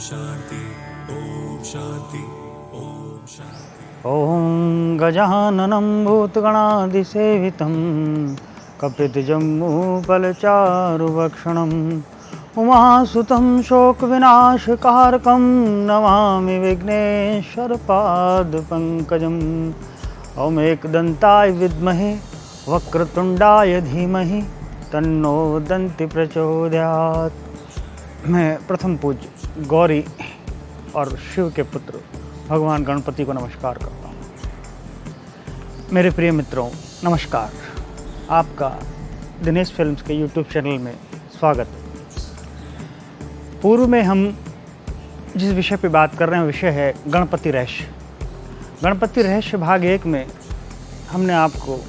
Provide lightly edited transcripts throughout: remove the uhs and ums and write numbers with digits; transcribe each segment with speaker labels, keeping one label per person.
Speaker 1: शांति ओम शांति ओम शांति।
Speaker 2: ॐ गजाननं भूतगणादिसेवितं कपितजम्बूफलचारुभक्षणम् उमासुतं शोकविनाशकारकं नमामि विघ्नेश्वरपादपङ्कजम्। ॐ एकदन्ताय विद्महे वक्रतुण्डाय धीमहि तन्नो दन्ति प्रचोदयात्। मैं प्रथम पूज्य गौरी और शिव के पुत्र भगवान गणपति को नमस्कार करता हूँ। मेरे प्रिय मित्रों, नमस्कार। आपका दिनेश फिल्म्स के यूट्यूब चैनल में स्वागत है। पूर्व में हम जिस विषय पे बात कर रहे हैं विषय है गणपति रहस्य। गणपति रहस्य भाग 1 में हमने आपको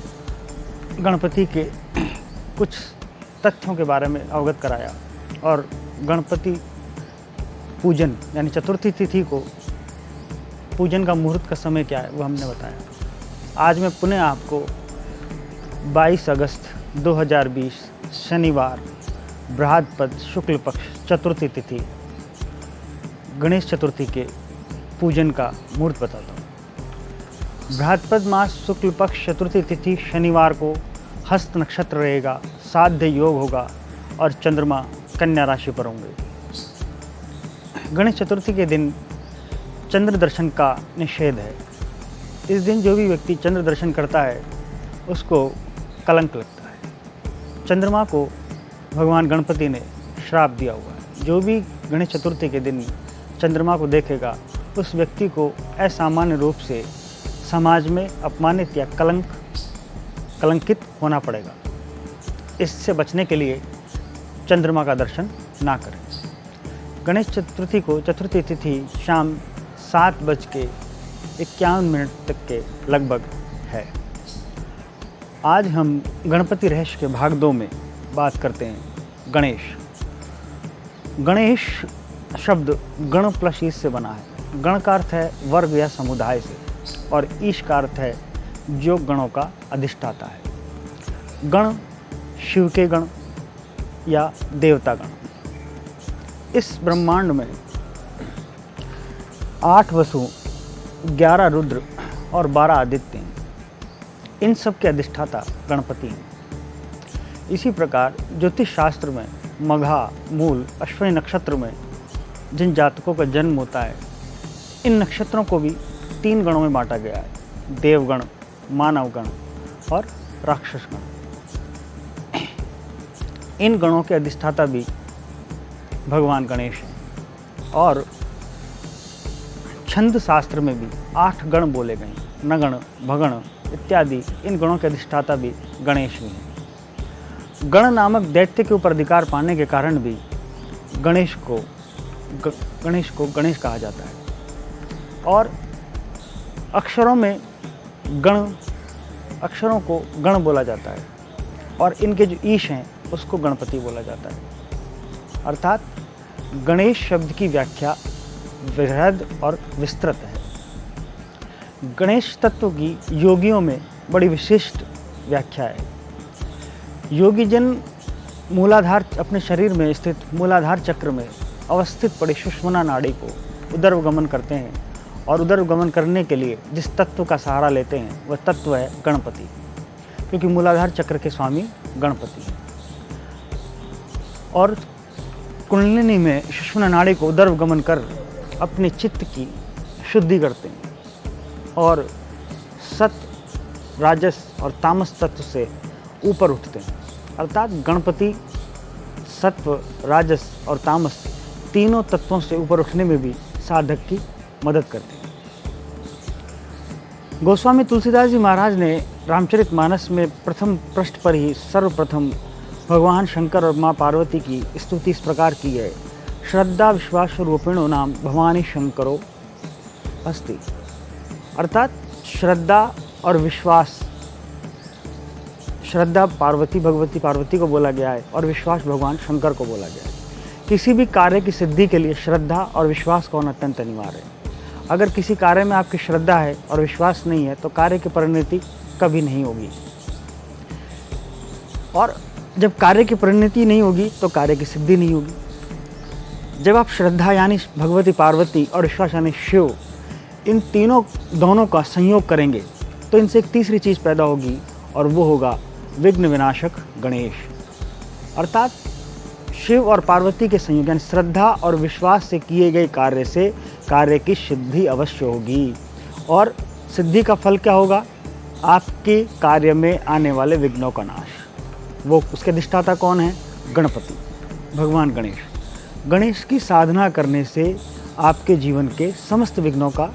Speaker 2: गणपति के कुछ तथ्यों के बारे में अवगत कराया और गणपति पूजन यानी चतुर्थी तिथि को पूजन का मुहूर्त का समय क्या है वो हमने बताया। आज मैं पुनः आपको 22 अगस्त 2020 शनिवार बृहस्पति शुक्ल पक्ष चतुर्थी तिथि गणेश चतुर्थी के पूजन का मुहूर्त बताता हूँ। बृहस्पति मास शुक्ल पक्ष चतुर्थी तिथि शनिवार को हस्त नक्षत्र रहेगा, साध्य योग होगा और चंद्रमा कन्या राशि पर होंगे। गणेश चतुर्थी के दिन चंद्र दर्शन का निषेध है। इस दिन जो भी व्यक्ति चंद्र दर्शन करता है उसको कलंक लगता है। चंद्रमा को भगवान गणपति ने श्राप दिया हुआ है। जो भी गणेश चतुर्थी के दिन चंद्रमा को देखेगा उस व्यक्ति को असामान्य रूप से समाज में अपमानित या कलंकित होना पड़ेगा। इससे बचने के लिए चंद्रमा का दर्शन ना करें। गणेश चतुर्थी को चतुर्थी तिथि शाम 7:51 तक के लगभग है। आज हम गणपति रहस्य के भाग 2 में बात करते हैं गणेश। गणेश शब्द गण प्लस ईश से बना है। गण का अर्थ है वर्ग या समुदाय से और ईश का अर्थ है जो गणों का अधिष्ठाता है। गण शिव के गण या देवता गण। इस ब्रह्मांड में 8 वसु, 11 रुद्र और 12 आदित्य हैं। इन सब के अधिष्ठाता गणपति हैं। इसी प्रकार ज्योतिष शास्त्र में मघा, मूल, अश्विनी नक्षत्र में जिन जातकों का जन्म होता है इन नक्षत्रों को भी 3 गणों में बांटा गया है: देवगण, मानवगण और राक्षस गण। इन गणों के अधिष्ठाता भी भगवान गणेश हैं और छंद शास्त्र में भी 8 गण बोले गए। नगण, भगण इत्यादि इन गणों के अधिष्ठाता भी गणेश ही हैं। गण नामक दैत्य के ऊपर अधिकार पाने के कारण भी गणेश को गणेश कहा जाता है। और अक्षरों को गण बोला जाता है और इनके जो ईश हैं उसको गणपति बोला जाता है। अर्थात गणेश शब्द की व्याख्या वृहद और विस्तृत है। गणेश तत्व की योगियों में बड़ी विशिष्ट व्याख्या है। योगी जन मूलाधार अपने शरीर में स्थित मूलाधार चक्र में अवस्थित पड़ी सुषुम्ना नाड़ी को उदरगमन करते हैं और उदरगमन करने के लिए जिस तत्व का सहारा लेते हैं वह तत्व है गणपति, क्योंकि मूलाधार चक्र के स्वामी गणपति हैं। और कुंडलिनी में सुषुम्ना नाड़ी को उदरगमन कर अपने चित्त की शुद्धि करते हैं और सत, राजस और तामस तत्व से ऊपर उठते हैं। अर्थात गणपति सत्व, राजस और तामस तीनों तत्वों से ऊपर उठने में भी साधक की मदद करते हैं। गोस्वामी तुलसीदास जी महाराज ने रामचरितमानस में प्रथम पृष्ठ पर ही सर्वप्रथम भगवान शंकर और माँ पार्वती की स्तुति इस प्रकार की है: श्रद्धा विश्वास रूपिणो नाम भवानी शंकरो अस्ति। अर्थात श्रद्धा और विश्वास, श्रद्धा भगवती पार्वती को बोला गया है और विश्वास भगवान शंकर को बोला गया है। किसी भी कार्य की सिद्धि के लिए श्रद्धा और विश्वास का होना अत्यंत अनिवार्य है। अगर किसी कार्य में आपकी श्रद्धा है और विश्वास नहीं है तो कार्य की परिणति कभी नहीं होगी। और जब कार्य की परिणति नहीं होगी तो कार्य की सिद्धि नहीं होगी। जब आप श्रद्धा यानी भगवती पार्वती और विश्वास यानी शिव, इन तीनों दोनों का संयोग करेंगे तो इनसे एक तीसरी चीज़ पैदा होगी और वो होगा विघ्न विनाशक गणेश। अर्थात शिव और पार्वती के संयोग यानी श्रद्धा और विश्वास से किए गए कार्य से कार्य की सिद्धि अवश्य होगी। और सिद्धि का फल क्या होगा? आपके कार्य में आने वाले विघ्नों का नाश। वो उसके अधिष्ठाता कौन है? गणपति, भगवान गणेश। गणेश की साधना करने से आपके जीवन के समस्त विघ्नों का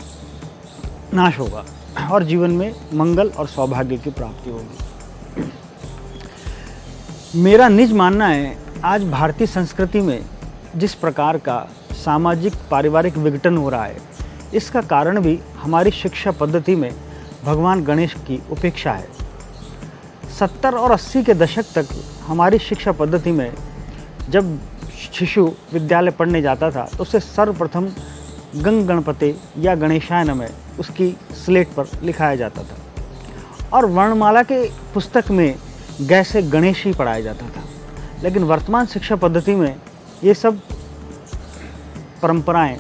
Speaker 2: नाश होगा और जीवन में मंगल और सौभाग्य की प्राप्ति होगी। मेरा निज मानना है, आज भारतीय संस्कृति में जिस प्रकार का सामाजिक पारिवारिक विघटन हो रहा है, इसका कारण भी हमारी शिक्षा पद्धति में भगवान गणेश की उपेक्षा है। 70 और 80 के दशक तक हमारी शिक्षा पद्धति में जब शिशु विद्यालय पढ़ने जाता था तो उसे सर्वप्रथम गंग गणपते या गणेशाय नमः उसकी स्लेट पर लिखाया जाता था और वर्णमाला के पुस्तक में गैसे गणेश ही पढ़ाया जाता था। लेकिन वर्तमान शिक्षा पद्धति में ये सब परंपराएं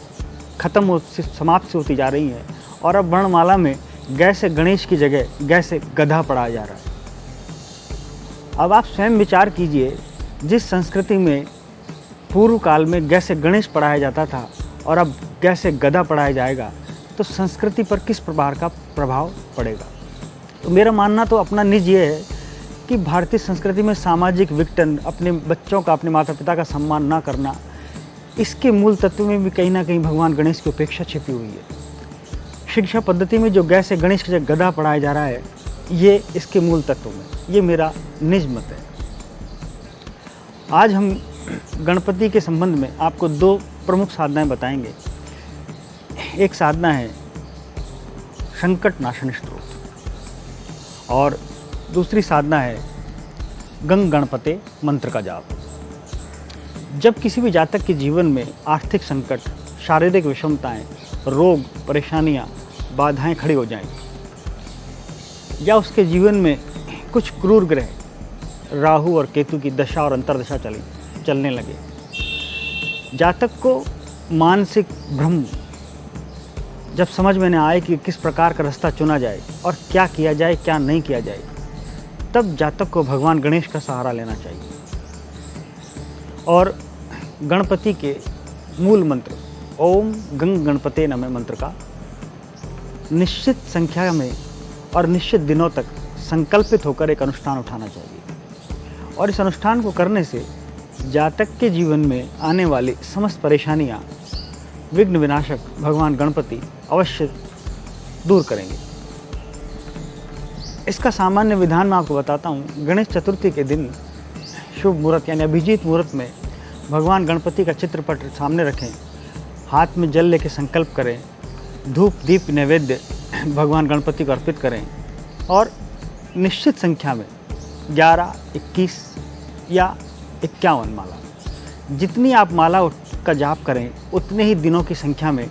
Speaker 2: समाप्त होती जा रही हैं और अब वर्णमाला में गैसे गणेश की जगह गैसे गधा पढ़ाया जा रहा है। अब आप स्वयं विचार कीजिए, जिस संस्कृति में पूर्व काल में गैसे गणेश पढ़ाया जाता था और अब गैसे गधा पढ़ाया जाएगा तो संस्कृति पर किस प्रकार का प्रभाव पड़ेगा। तो मेरा मानना तो अपना निज ये है कि भारतीय संस्कृति में सामाजिक विघटन, अपने बच्चों का, अपने माता पिता का सम्मान ना करना, इसके मूल तत्व में भी कहीं ना कहीं भगवान गणेश की उपेक्षा छिपी हुई है। शिक्षा पद्धति में जो गैसे गणेश की जगह गधा पढ़ाया जा रहा है, ये इसके मूल तत्व में, ये मेरा निज मत है। आज हम गणपति के संबंध में आपको 2 प्रमुख साधनाएं बताएंगे। एक साधना है संकट नाशन स्तोत्र और दूसरी साधना है गंग गणपते मंत्र का जाप। जब किसी भी जातक के जीवन में आर्थिक संकट, शारीरिक विषमताएं, रोग, परेशानियां, बाधाएं खड़ी हो जाएं या उसके जीवन में कुछ क्रूर ग्रह राहु और केतु की दशा और अंतर्दशा चलने लगे, जातक को मानसिक भ्रम जब समझ में न आए कि किस प्रकार का रास्ता चुना जाए और क्या किया जाए, क्या नहीं किया जाए, तब जातक को भगवान गणेश का सहारा लेना चाहिए। और गणपति के मूल मंत्र ओम गंग गणपते नमः मंत्र का निश्चित संख्या में और निश्चित दिनों तक संकल्पित होकर एक अनुष्ठान उठाना चाहिए। और इस अनुष्ठान को करने से जातक के जीवन में आने वाली समस्त परेशानियां विघ्न विनाशक भगवान गणपति अवश्य दूर करेंगे। इसका सामान्य विधान मैं आपको बताता हूँ। गणेश चतुर्थी के दिन शुभ मुहूर्त यानी अभिजीत मुहूर्त में भगवान गणपति का चित्रपट सामने रखें, हाथ में जल लेके संकल्प करें, धूप दीप नैवेद्य भगवान गणपति को अर्पित करें और निश्चित संख्या में 11, 21 या 51 माला, जितनी आप माला का जाप करें उतने ही दिनों की संख्या में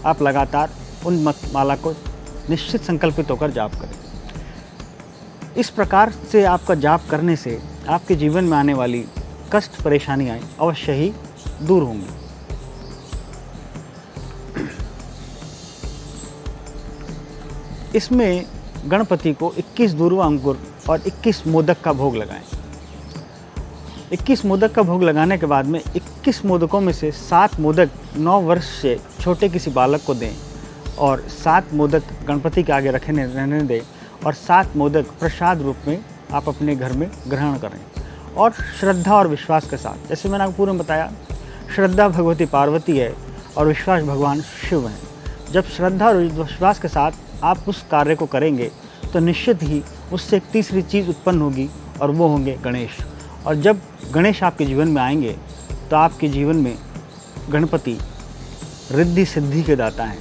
Speaker 2: आप लगातार उन माला को निश्चित संकल्पित होकर जाप करें। इस प्रकार से आपका जाप करने से आपके जीवन में आने वाली कष्ट परेशानियां अवश्य ही दूर होंगी। इसमें गणपति को 21 दूर्वा अंकुर और 21 मोदक का भोग लगाएं। 21 मोदक का भोग लगाने के बाद में 21 मोदकों में से 7 मोदक 9 वर्ष से छोटे किसी बालक को दें और 7 मोदक गणपति के आगे रहने दें और 7 मोदक प्रसाद रूप में आप अपने घर में ग्रहण करें। और श्रद्धा और विश्वास के साथ, जैसे मैंने आपको पूर्व में बताया, श्रद्धा भगवती पार्वती है और विश्वास भगवान शिव हैं। जब श्रद्धा और विश्वास के साथ आप उस कार्य को करेंगे तो निश्चित ही उससे एक तीसरी चीज़ उत्पन्न होगी और वो होंगे गणेश। और जब गणेश आपके जीवन में आएंगे तो आपके जीवन में गणपति रिद्धि सिद्धि के दाता हैं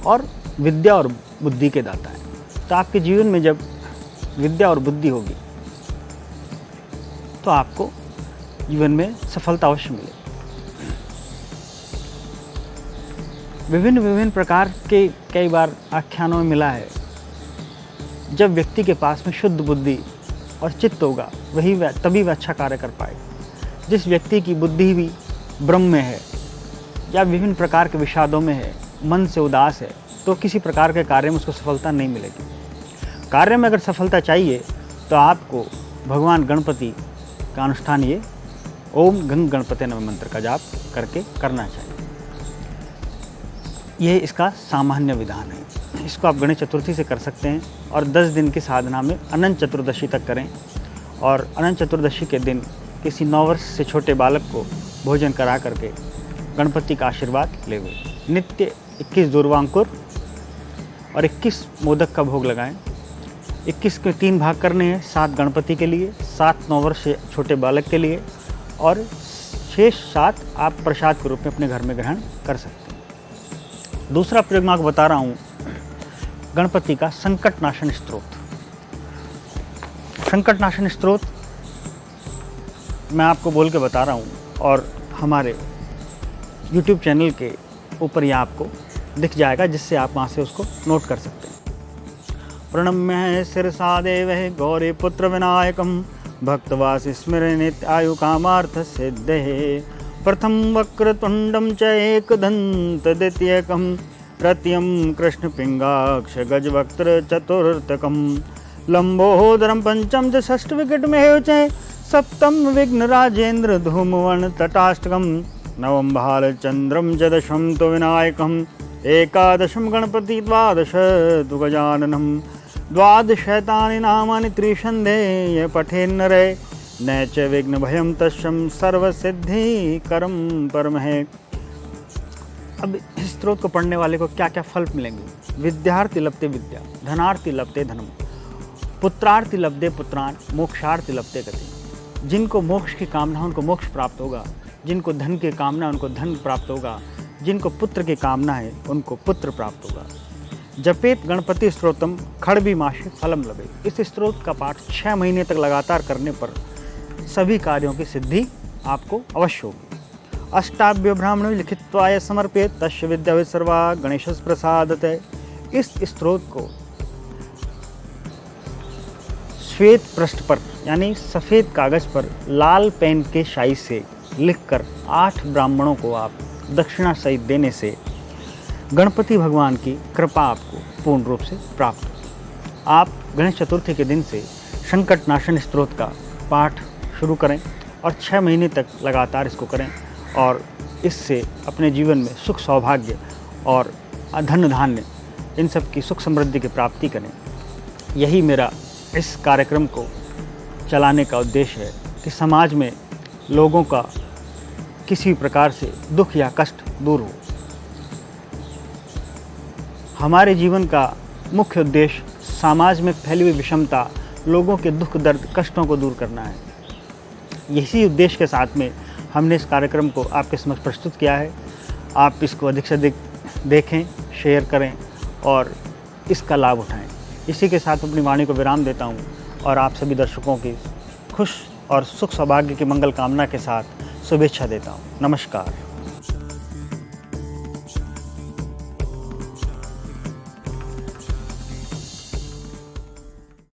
Speaker 2: और विद्या और बुद्धि के दाता हैं। तो आपके जीवन में जब विद्या और बुद्धि होगी तो आपको जीवन में सफलता अवश्य मिलेगी। विभिन्न प्रकार के कई बार आख्यानों में मिला है, जब व्यक्ति के पास में शुद्ध बुद्धि और चित्त होगा तभी वह अच्छा कार्य कर पाएगा। जिस व्यक्ति की बुद्धि भी भ्रम में है या विभिन्न प्रकार के विषादों में है, मन से उदास है, तो किसी प्रकार के कार्य में उसको सफलता नहीं मिलेगी। कार्य में अगर सफलता चाहिए तो आपको भगवान गणपति का अनुष्ठान ये ओम गंग गणपते नमः मंत्र का जाप करके करना चाहिए। यह इसका सामान्य विधान है। इसको आप गणेश चतुर्थी से कर सकते हैं और 10 दिन की साधना में अनंत चतुर्दशी तक करें। और अनंत चतुर्दशी के दिन किसी 9 वर्ष से छोटे बालक को भोजन करा करके गणपति का आशीर्वाद लेवे। नित्य 21 दूर्वांकुर और 21 मोदक का भोग लगाएं। 21 के 3 भाग करने हैं, 7 गणपति के लिए, 7 9 वर्ष से छोटे बालक के लिए और शेष 7 आप प्रसाद के रूप में अपने घर में ग्रहण कर सकते हैं। दूसरा प्रयोग मैं आपको बता रहा हूँ गणपति का संकट नाशन स्तोत्र। संकट नाशन स्तोत्र मैं आपको बोल के बता रहा हूँ और हमारे YouTube चैनल के ऊपर यह आपको दिख जाएगा, जिससे आप वहाँ से उसको नोट कर सकते हैं। प्रणम्य शिरसा देवः गौरी पुत्र विनायकम भक्तवास स्मृति नित्य आयु कामार्थ सिद्धे। प्रथम वक्रतुंडम च एकदंत द्वितीयकम तृतीयम कृष्ण पिंगाक्ष गजवक्त्र चतुर्थकम लंबोदरम पंचम च षष्ठ विकट में च सप्तम विघ्न राजेंद्र धूमवन तटाष्टकम नवम भालचंद्रम च दशम तो विनायकम एकादशम गणपति द्वादश तु गजाननम द्वादशैतानि नामानि त्रिशन्धे पठेन्नरे न च विघ्न भयं तस्यं सर्वसिद्धि करम परमहे। अब इस स्त्रोत को पढ़ने वाले को क्या क्या फल मिलेंगे? विद्यार्थी लभते विद्या, धनार्थी लभते धनम, पुत्रार्थी लभते पुत्रान, मोक्षार्थी लभते गति। जिनको मोक्ष की कामना उनको मोक्ष प्राप्त होगा, जिनको धन की कामना उनको धन प्राप्त होगा, जिनको पुत्र की कामना है उनको पुत्र प्राप्त होगा। जपेत गणपति स्त्रोतम खड़बी मासे फलम लभे। इस स्त्रोत का पाठ 6 महीने तक लगातार करने पर सभी कार्यों की सिद्धि आपको अवश्य होगी। अष्टाभ्यो ब्राह्मणों लिखित्वाय समर्पित तस्य विद्या सर्वा गणेश प्रसादते। इस स्त्रोत को श्वेत पृष्ठ पर यानी सफ़ेद कागज पर लाल पेन के शाई से लिखकर 8 ब्राह्मणों को आप दक्षिणा सहित देने से गणपति भगवान की कृपा आपको पूर्ण रूप से प्राप्त होगी। आप गणेश चतुर्थी के दिन से संकट नाशन स्तोत्र का पाठ शुरू करें और 6 महीने तक लगातार इसको करें और इससे अपने जीवन में सुख सौभाग्य और धन धान्य इन सब की सुख समृद्धि की प्राप्ति करें। यही मेरा इस कार्यक्रम को चलाने का उद्देश्य है कि समाज में लोगों का किसी प्रकार से दुख या कष्ट दूर हो। हमारे जीवन का मुख्य उद्देश्य समाज में फैली हुई विषमता, लोगों के दुख दर्द कष्टों को दूर करना है। इसी उद्देश्य के साथ में हमने इस कार्यक्रम को आपके समक्ष प्रस्तुत किया है। आप इसको अधिक से अधिक देखें, शेयर करें और इसका लाभ उठाएं। इसी के साथ अपनी वाणी को विराम देता हूं और आप सभी दर्शकों की खुश और सुख सौभाग्य की मंगल कामना के साथ शुभेच्छा देता हूं। नमस्कार।